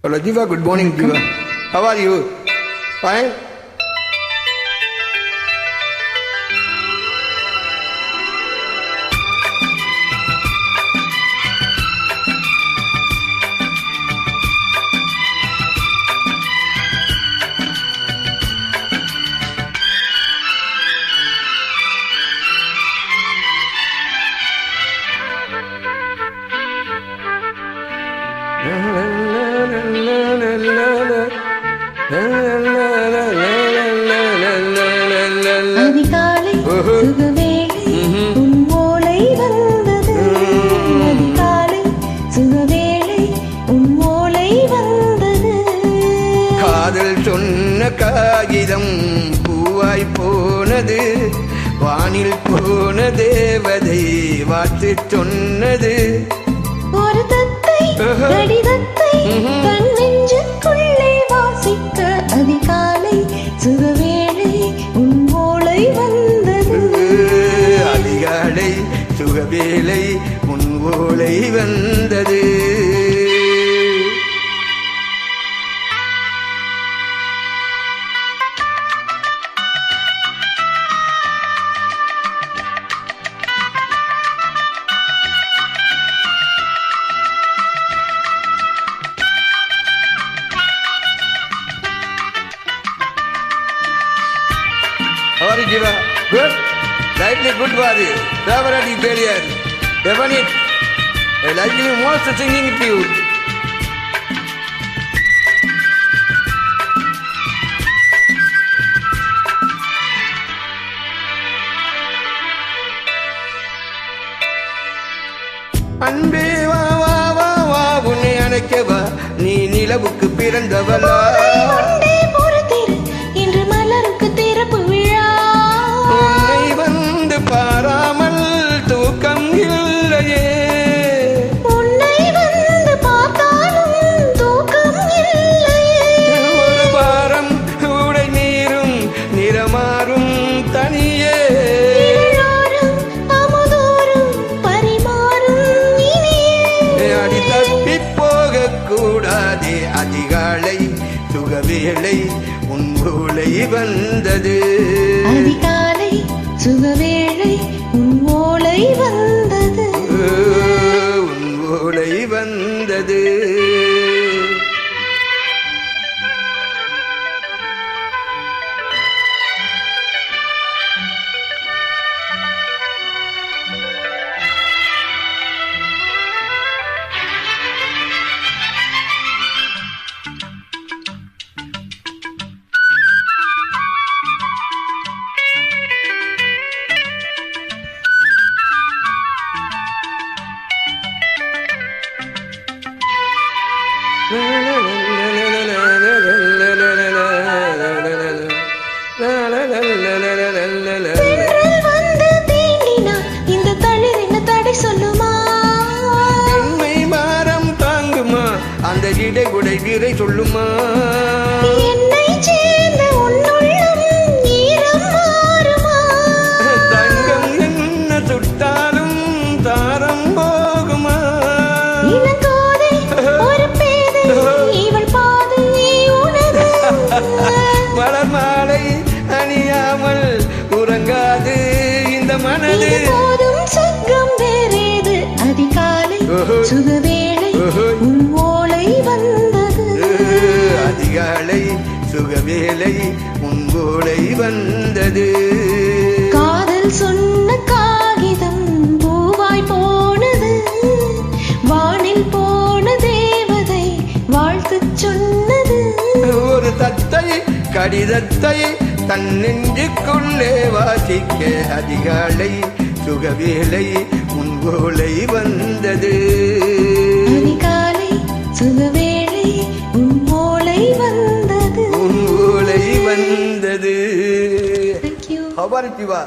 Hello, Jiva. Good morning, Jiva. How are you? Fine? அதிகாலை சுகவேளை உன் ஓலை வந்தது. அதிகாலை சுகவேளை உன் ஓலை வந்தது. காதல் சொன்ன காகிதம் பூவாய் போனது. வானில் போன தேவதை வாழ்த்து சொன்னது. ஒரு தத்தை கடிதத்தை தன் நெஞ்சுக்குள்ளே வாசிக்க அதிகாலை சுகவேளை உன் ஓலை வந்தது. அதிகாலை சுகவேளை உன் ஓலை வந்தது. How are you, Jiva? Good? Slightly good body. Favorite failure. Definite. I like you most singing to you. அன்பே வா வா வா வா உன்னை அணைக்கவா நீ நிலவுக்கு பிறந்தவளா. இன்று மலருக்கு திறப்பு விழா. உன்னை வந்து பாராமல் தூக்கம் இல்லையே. உன்னை வந்து பார்த்தாலும் தூக்கம் இல்லையே. ஒரு வாரம் உடை நீரும் நிறமாறும் தனியே. இருளாரும் அமுதோறும் பரிமாறும் இனியே. அடி தப்பி போக கூடாதே. அதிகாலை சுகவேளை உன் ஓலை வந்தது. அதிகாலை சுகவேளை உன் ஓலை வந்தது. உன் ஓலை வந்தது. தென்றல் வந்து தீண்டினா இந்த தளிர் என்ன தடை சொல்லுமா? உண்மை மாறம் தாங்குமா அந்த இடை உடை வீரை சொல்லுமா? என்னை சேர்ந்த உன்னுள்ளம் ஈரம் மாறுமா? தங்கம் என்ன சுட்டாலும் தாரம் போகுமா? இளங்கோதை ஒரு பேதை இவள் பாதை உனது. மலர் மாலை அணியாமல் உறங்காது இந்த மனது. இது போதும் சொர்க்கம் வேறேது. அதிகாலை சுகவேளை உன் ஓலை வந்தது. அதிகாலை சுகவேளை உன் ஓலை வந்தது. காதல் சொன்ன காகிதம் பூவாய் போனது. வானில் போன தேவதை வாழ்த்து சொன்னது. ஒரு தத்தை கடிதத்தை தன் நெஞ்சுக்குள்ளே வாசிக்க அதிகாலை சுகவேளை உன் ஓலை வந்தது. அதிகாலை சுகவேளை உன் ஓலை வந்தது. உன் ஓலை வந்தது. Thank you. How are you, Jiva?